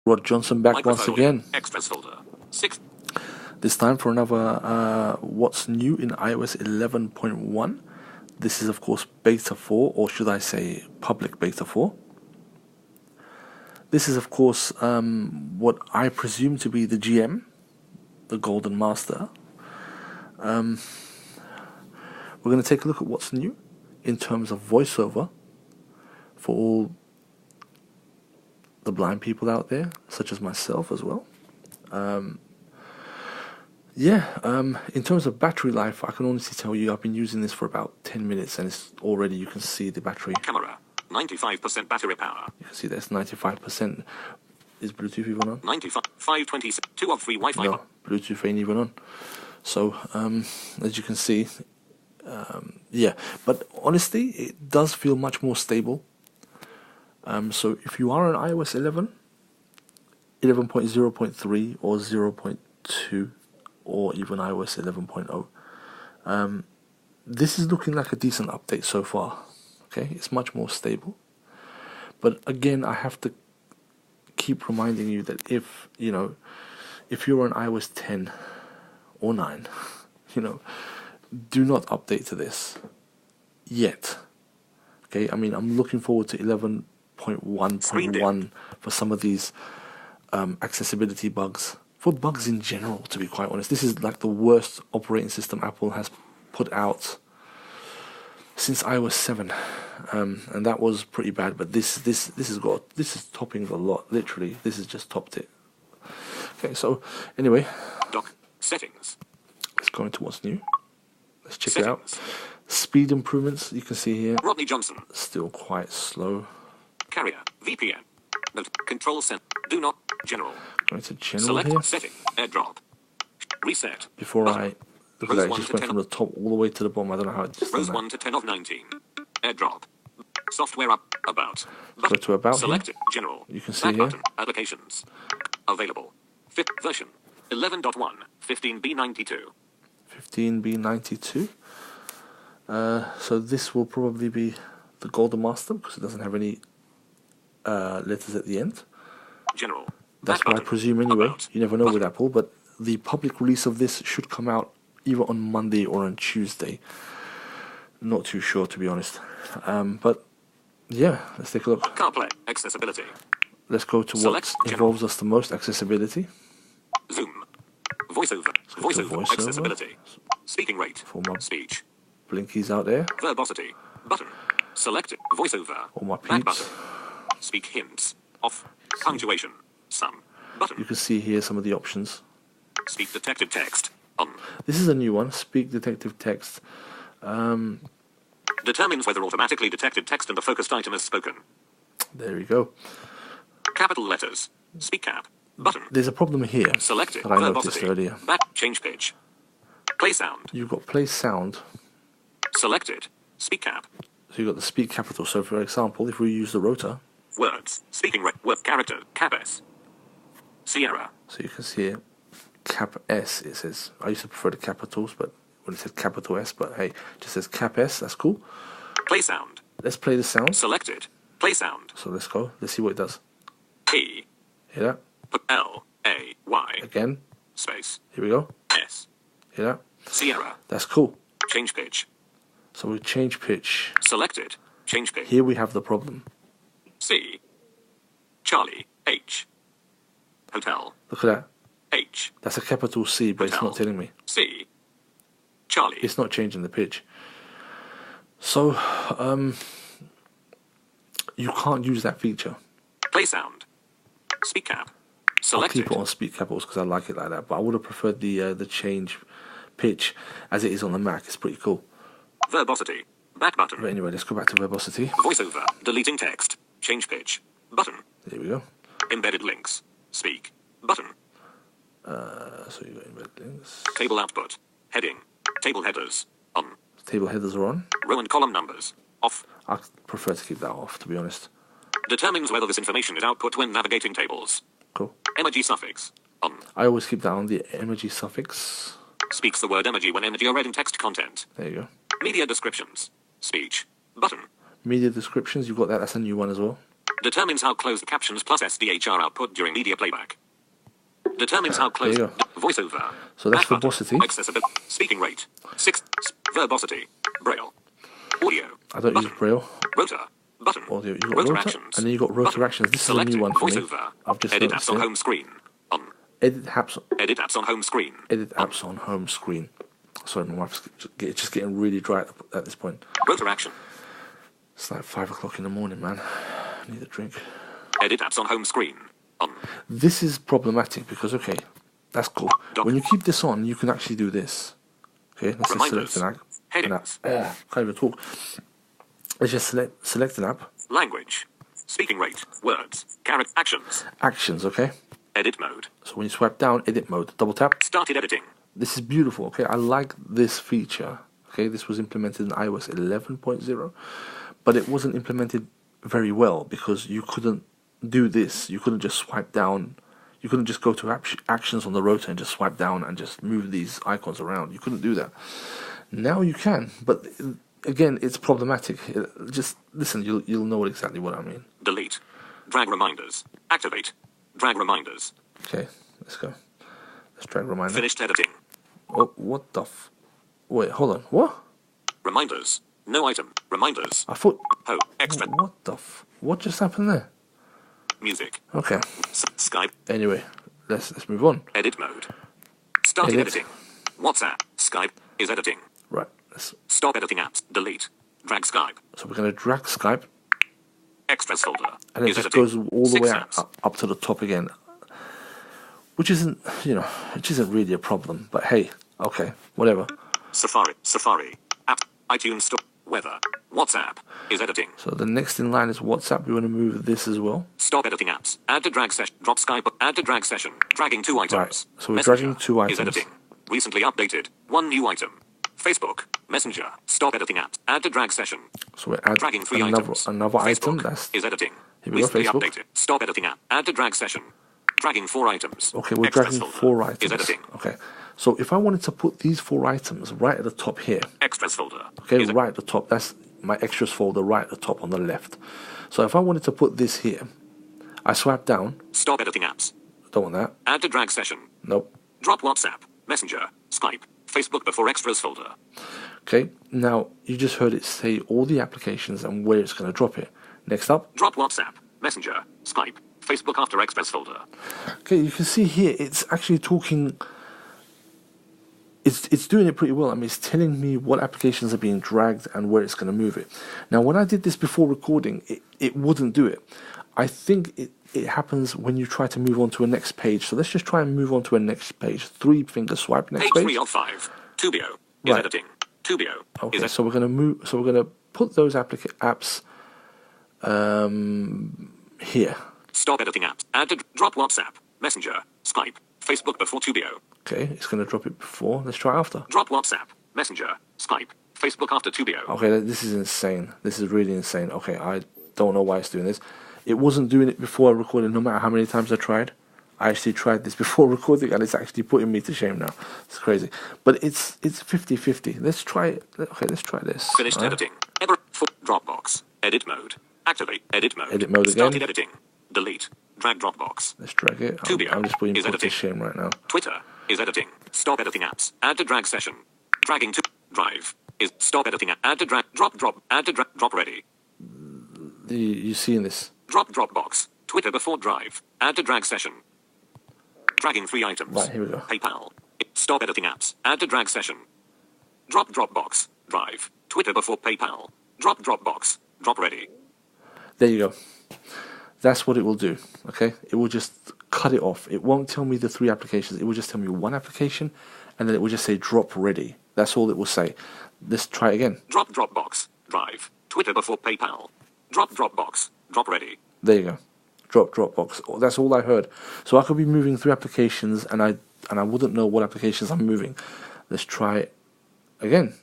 Rod Johnson back once again. Extras folder. 6. This time for another what's new in iOS 11.1. This is of course beta 4, or should I say public beta 4. This is of course what I presume to be the GM, the Golden Master. We're going to take a look at what's new in terms of voiceover for all the blind people out there, such as myself as well. In terms of battery life, I can honestly tell you I've been using this for about 10 minutes and it's already, you can see the battery. Camera, 95% battery power. You can see that's 95%. Is Bluetooth even on? 95, 520, 2 of 3 Wi-Fi. No, Bluetooth ain't even on. So, as you can see, but honestly, it does feel much more stable. So if you are on iOS 11, 11.0.3 or 0.2, or even iOS 11.0, this is looking like a decent update so far. Okay, it's much more stable. But again, I have to keep reminding you that if you're on iOS 10 or 9, do not update to this yet. Okay, I mean, I'm looking forward to 11.1.1 for some of these accessibility bugs. For bugs in general, to be quite honest, this is like the worst operating system Apple has put out since iOS 7, and that was pretty bad. But this is topping the lot. Literally, this has just topped it. Okay, so anyway, Dock settings. Let's go into what's new. Let's check it out. Speed improvements, you can see here. Rodney Johnson. Still quite slow. Carrier, VPN. Note, control center. Do not, general. Going to general Select here. setting, airdrop. Reset. Before Button. I look at that, it just went from the top all the way to the bottom. I don't know how it just Rows done 1 to 10 of 19. Airdrop. Software up, about. Go to about Select here. general. You can see Back here. button, applications. Available. Fifth version. 11.1, 15B92. 15B92. So this will probably be the Golden Master because it doesn't have any letters at the end. General. That's Back what I button. presume anyway. About. You never know Button. with Apple, but the public release of this should come out either on Monday or on Tuesday. Not too sure, to be honest. But yeah, let's take a look. CarPlay. Accessibility. Let's go to Select what general. involves us the most, accessibility. Zoom. Voiceover. Let's go to Voiceover. Accessibility. Speaking rate. For my Speech. blinkies out there. Verbosity. Button. Select Voiceover. All my Back peeps. button. Speak hints. Off. Punctuation. Sum. Button. You can see here some of the options. Speak detected text. On. This is a new one, Speak Detective Text. Determines whether automatically detected text and the focused item is spoken. There we go. Capital letters. Speak cap. Button. There's a problem here Selected. that I noticed Verbosity. earlier. Back. Change pitch. Play sound. You've got play sound, Selected. Speak cap. so you've got the speak capital. So for example, if we use the rotor, Words. Speaking rate. Word character. Cap S. Sierra. so you can see here, cap S, it says. I used to prefer the capitals, but when it said capital S, but hey, it just says cap S, that's cool. Play sound. Let's play the sound. Selected. Play sound. So let's go. Let's see what it does. P. Hear that? L. A. Y. Again. Space. Here we go. S. Hear that? Sierra. That's cool. Change pitch. So we change pitch. Selected. Change pitch. Here we have the problem. C. Charlie. H. Hotel. Look at that. H. That's a capital C, but it's not telling me. C. Charlie. It's not changing the pitch. So, you can't use that feature. Play sound. Speak cap. I'll Selected. keep it on speak capitals because I like it like that. But I would have preferred the change pitch as it is on the Mac. It's pretty cool. Verbosity. Back button. But anyway, let's go back to verbosity. Voiceover. Deleting text. Change pitch. Button. There we go. Embedded links. Speak. Button. So you got embedded links. Table output. Heading. Table headers. On. Table headers are on. Row and column numbers. Off. I prefer to keep that off, to be honest. Determines whether this information is output when navigating tables. Cool. Emoji suffix. On. I always keep that on, the emoji suffix. Speaks the word emoji when emoji are read in text content. There you go. Media descriptions. Speech. Button. Media descriptions, you've got that. That's a new one as well. Determines how closed captions plus SDH are output during media playback. Determines how closed you go. voiceover. So that's Back button. verbosity. Accessibility. Speaking rate. 6. Verbosity. Braille. Audio. I don't Button. use Braille. Rotor. Button. Audio. You got rotor rotor, actions. and then you got rotor Button. actions. This is a Select new one for me. voiceover. I've just Edit noticed apps on it. home screen. On. Edit apps. Edit apps on home screen. Edit apps on home screen. Sorry, my wife's just getting really dry at this point. Rotor action. It's like 5 o'clock in the morning, man. I need a drink. Edit apps on home screen. On. This is problematic because, okay, that's cool. When you keep this on, you can actually do this. Okay, let's just select an app. Headings. Can't even talk. Let's just select an app. Language. Speaking rate. Words. Character. Actions. Actions, okay? Edit mode. So when you swipe down, edit mode, double tap. Started editing. This is beautiful, okay? I like this feature. Okay, this was implemented in iOS 11.0, but it wasn't implemented very well because you couldn't do this. You couldn't just swipe down. You couldn't just go to actions on the rotor and just swipe down and just move these icons around. You couldn't do that. Now you can, but again, it's problematic. Just listen, you'll know exactly what I mean. Delete. Drag reminders. Activate. Drag reminders. Okay, let's go. Let's drag reminder. Finished editing. Oh, what the wait, hold on. What? Reminders. No item. Reminders. I thought... Ho. Extra. What the what just happened there? Music. Okay. Skype. Anyway, let's move on. Edit mode. Started editing. WhatsApp. Skype is editing. Right. Let's, Stop editing apps. Delete. Drag Skype. so we're going to drag Skype, Extras folder. and it is just editing. goes all the 6 way apps. up to the top again. Which isn't, which isn't really a problem. But hey, okay, whatever. Safari. App. iTunes Store. Weather. WhatsApp is editing. So the next in line is WhatsApp. We want to move this as well. Stop editing apps. Add to drag session. Drop Skype. Add to drag session. Dragging 2 items. Right, so we're Messenger dragging 2 items. is editing. Recently updated. 1 new item. Facebook. Messenger. Stop editing apps. Add to drag session. So we add Dragging 3 another items. item. Facebook That's is editing. Here we go, Recently Facebook. updated. Stop editing app. Add to drag session. Dragging 4 items. okay. We're Extras dragging folder 4 items. is editing. Okay. So if I wanted to put these 4 items right at the top here, Extras folder. okay, is right at the top. That's my extras folder right at the top on the left. So if I wanted to put this here, I swipe down. Stop editing apps. Don't want that. Add to drag session. Nope. Drop WhatsApp. Messenger. Skype. Facebook before extras folder. Okay. Now you just heard it say all the applications and where it's going to drop it. Next up. Drop WhatsApp. Messenger. Skype. Facebook after extras folder. Okay, you can see here it's actually talking. It's doing it pretty well. I mean, it's telling me what applications are being dragged and where it's going to move it. Now, when I did this before recording, it wouldn't do it. I think it happens when you try to move on to a next page. So let's just try and move on to a next page. 3-finger swipe, next Page page. 3 of 5. Tubio is Right. editing. Tubio Okay, is so we're going to move. So we're going to put those apps here. Stop editing apps. Add to drop WhatsApp. Messenger. Skype. Facebook before Tubio. Okay, it's going to drop it before. Let's try after. Drop WhatsApp. Messenger. Skype. Facebook after Tubio. Okay, this is insane. This is really insane. Okay, I don't know why it's doing this. It wasn't doing it before I recorded, no matter how many times I tried. I actually tried this before recording, and it's actually putting me to shame now. It's crazy. But it's 50-50. Let's try it. Okay, let's try this. Finished All right. editing. Dropbox. Edit mode. Activate. Edit mode. Edit mode again. Started editing. Delete. Drag Dropbox. Let's drag it. Tubio I'm just putting is put to editing. shame right now. Twitter is editing. Stop editing apps. Add to drag session. Dragging to drive is stop editing. Add to drag drop. Add to drag drop ready. You seeing this? Drop Dropbox. Twitter before drive. Add to drag session. Dragging 3 items. Right, here we go. PayPal. Stop editing apps. Add to drag session. Drop Dropbox. Drive. Twitter before PayPal. Drop Dropbox. Drop ready. There you go. That's what it will do. Okay, it will just cut it off. It won't tell me the 3 applications. It will just tell me 1 application, and then it will just say drop ready. That's all it will say. Let's try it again. Drop Dropbox. Drive. Twitter before PayPal. Drop Dropbox. Drop ready. There you go. Drop Dropbox. That's all I heard. So I could be moving 3 applications, and I wouldn't know what applications I'm moving. Let's try it again.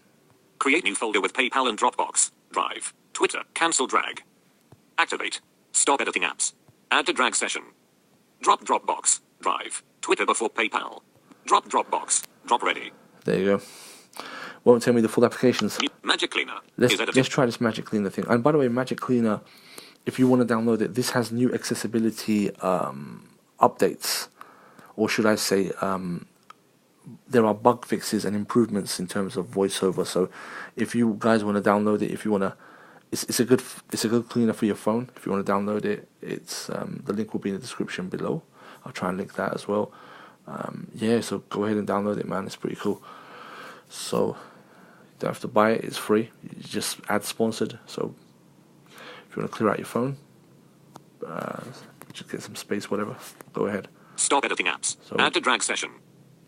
Create new folder with PayPal and Dropbox. Drive. Twitter. Cancel drag. Activate. Stop editing apps. Add to drag session. Drop Dropbox. Drive. Twitter before PayPal. Drop Dropbox. Drop ready. There you go. Won't tell me the full applications. Magic Cleaner Let's is editing. try this Magic Cleaner thing. And by the way, Magic Cleaner if you want to download it, this has new accessibility updates, or should I say, there are bug fixes and improvements in terms of VoiceOver. So if you guys want to download it, if you want to, it's a good cleaner for your phone. If you want to download it, it's the link will be in the description below. I'll try and link that as well. Yeah, so go ahead and download it, man. It's pretty cool. So you don't have to buy it. It's free. You just ad sponsored. So if you want to clear out your phone, just get some space, whatever, go ahead. Stop editing apps. So, add to drag session.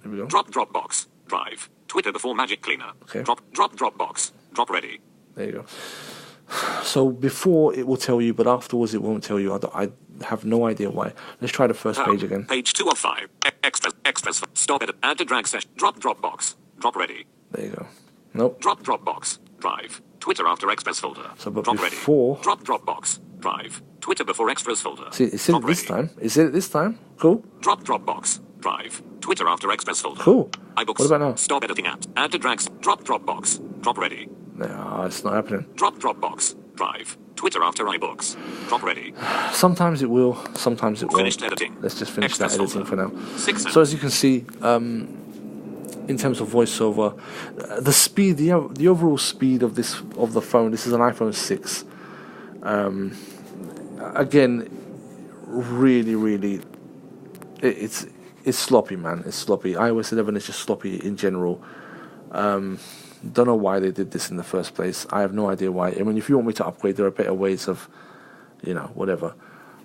Here we go. Drop Dropbox. Drive. Twitter before Magic Cleaner. Okay. Drop Dropbox. Drop ready. There you go. So before it will tell you, but afterwards it won't tell you. I have no idea why. Let's try the first page again. Page 2 of 5. Extras. Stop edit. Add to drag session. Drop Dropbox. Drop ready. There you go. Nope. Drop Dropbox. Drive. Twitter after Express folder. So but drop before... ready. Drop Dropbox. Drive. Twitter before Extras folder. See, it said it this time. Is it this time? Cool. Drop Dropbox. Drive. Twitter after Express folder. Cool. iBooks. What about now? Stop editing apps. Add to drags. Drop Dropbox. Drop ready. No, it's not happening. Drop Dropbox. Drive. Twitter after iBooks. Drop ready. Sometimes it will. Sometimes it won't. Finished editing. Let's just finish Express that editing folder. for now. 6 So as you can see, in terms of VoiceOver, the speed, the overall speed of the phone. This is an iPhone 6. Again, really, it's sloppy, man. It's sloppy. iOS 11 is just sloppy in general. Don't know why they did this in the first place. I have no idea why. I mean, if you want me to upgrade, there are better ways of, whatever.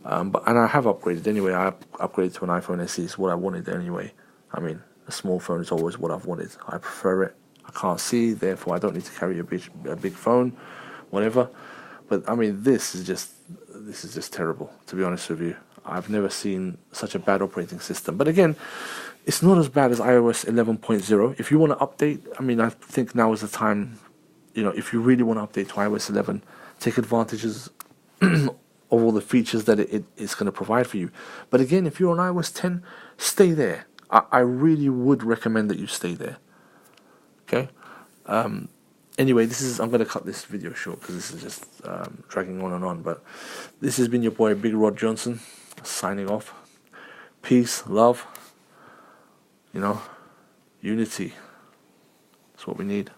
And I have upgraded anyway. I upgraded to an iPhone SE. It's what I wanted anyway. I mean, a small phone is always what I've wanted. I prefer it. I can't see, therefore I don't need to carry a big phone, whatever. But I mean, this is just terrible, to be honest with you. I've never seen such a bad operating system. But again, it's not as bad as iOS 11.0. If you want to update, I mean, I think now is the time, if you really want to update to iOS 11, take advantages of all the features that it's going to provide for you. But again, if you're on iOS 10, stay there. I really would recommend that you stay there. Okay? Anyway, I'm going to cut this video short because this is just dragging on and on. But this has been your boy, Big Rod Johnson, signing off. Peace, love, unity. That's what we need.